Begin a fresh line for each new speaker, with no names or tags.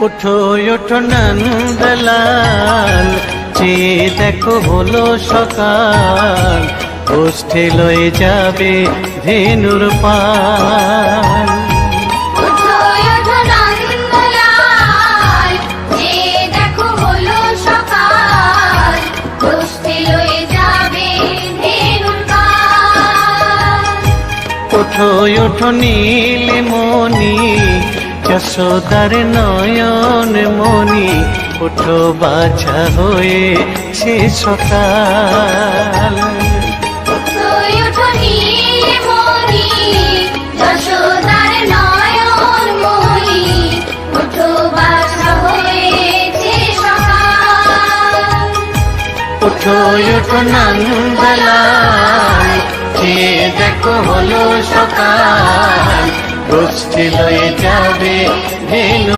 ওঠো ওঠো নন্দলাল, চেয়ে দেখো হলো সকাল, গোষ্ঠে লয়ে যাবে ধেনুর পাল।
ওঠো ওঠো নন্দলাল, চেয়ে দেখো হলো সকাল, গোষ্ঠে লয়ে যাবে ধেনুর পাল।
ওঠো ওঠো নীলমণি, যশোদার নয়ন মণি, ওঠো বাছা হয়েছে সকাল।
ওঠো ওঠো নীলমণি, যশোদার নয়ন মণি, ওঠো বাছা হয়েছে সকাল।
ওঠো ওঠো নন্দলাল, চেয়ে দেখো হলো সকাল, গোষ্ঠী লয়ে যাবে ধেনু।